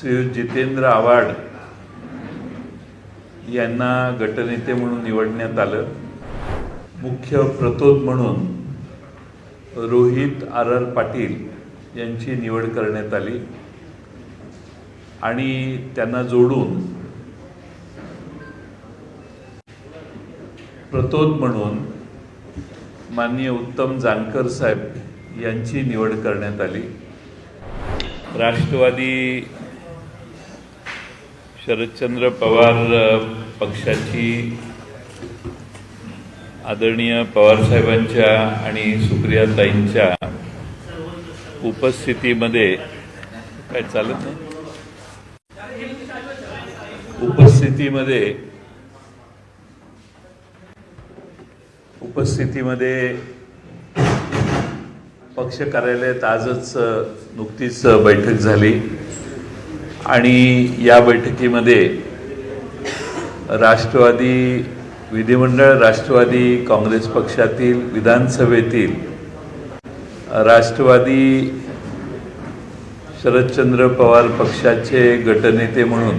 श्री जितेंद्र आव्हाड यांना गटनेते म्हणून निवडण्यात आलं। मुख्य प्रतोद म्हणून रोहित आर पाटील यांची निवड करण्यात आली आणि त्यांना जोडून प्रतोद म्हणून माननीय उत्तम जानकर साहेब यांची निवड करण्यात आली। राष्ट्रवादी शरदचंद्र पवार पक्षाची आदरणीय पवारसाहेबांच्या आणि सुप्रियाताईंच्या उपस्थितीमध्ये काय चालत नाही, उपस्थितीमध्ये पक्ष कार्यालयात आजच नुकतीच बैठक झाली आणि या बैठकीमध्ये राष्ट्रवादी विधिमंडळ राष्ट्रवादी काँग्रेस पक्षातील विधानसभेतील राष्ट्रवादी शरदचंद्र पवार पक्षाचे गटनेते म्हणून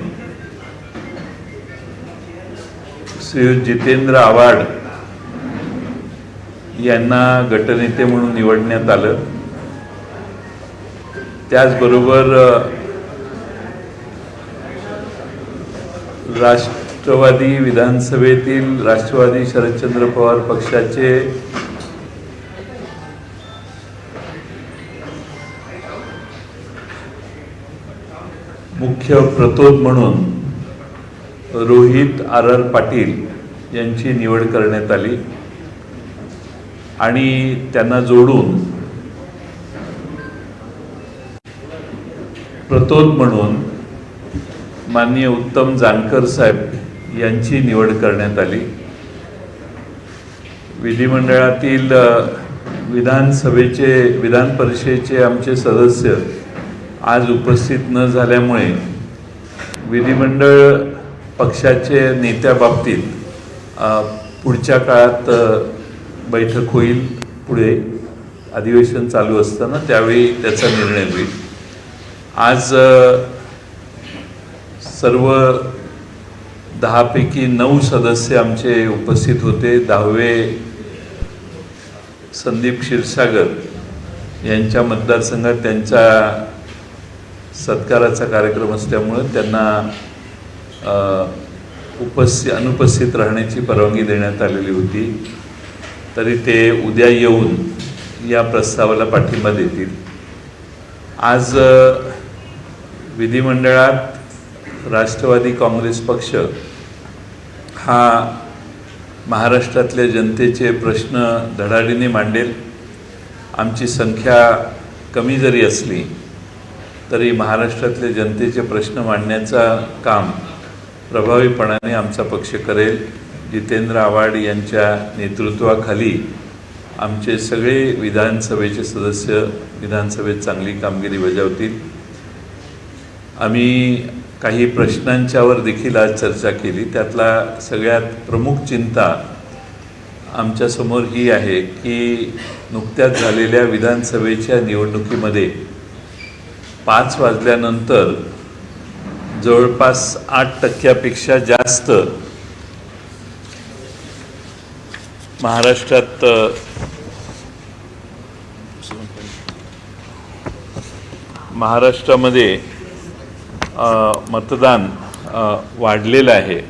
श्री जितेंद्र आव्हाड यांना गटनेते म्हणून निवडण्यात आलं। त्याचबरोबर राष्ट्रवादी विधानसभेतील राष्ट्रवादी शरदचंद्र पवार पक्षाचे मुख्य प्रतोद म्हणून रोहित आर पाटील यांची निवड करण्यात आली आणि त्यांना जोडून प्रतोद म्हणून माननीय उत्तम जानकर साहेब यांची निवड करण्यात आली। विधिमंडळातील विधान परिषदेचे आमचे सदस्य आज उपस्थित न झाल्यामुळे विधिमंडळ पक्षाचे नेत्याबाबतीत पुढच्या काळात बैठक होईल। पुढे अधिवेशन चालू असताना त्यावेळी त्याचा निर्णय होईल। आज सर्व 10 पैकी 9 सदस्य आमचे उपस्थित होते। 10वे संदीप क्षीरसागर यांच्या मतदारसंघात त्यांचा सत्काराचा कार्यक्रम असल्यामुळे त्यांना अनुपस्थित राहण्याची परवानगी देण्यात आलेली होती, तरी ते उद्या येऊन या प्रस्तावाला पाठिंबा देतील। आज विधिमंडळात राष्ट्रवादी काँग्रेस पक्ष हा महाराष्ट्रातल्या जनतेचे प्रश्न धडाडीने मांडेल। आमची संख्या कमी जरी असली तरी महाराष्ट्रातल्या जनतेचे प्रश्न मांडण्याचा काम प्रभावीपणाने आमचा पक्ष करेल। जितेंद्र आव्हाड यांच्या नेतृत्वाखाली आमचे सगळे विधानसभेचे सदस्य विधानसभेत चांगली कामगिरी बजावतील। आम्ही काही प्रश्नांच्यावर देखील आज चर्चा केली। त्यातला सगळ्यात प्रमुख चिंता आमच्यासमोर ही आहे की नुकत्याच झालेल्या विधानसभेच्या निवडणुकीमध्ये 5 वाजल्यानंतर जवळपास 8% जास्त महाराष्ट्रामध्ये मतदान वाढलेलं आहे।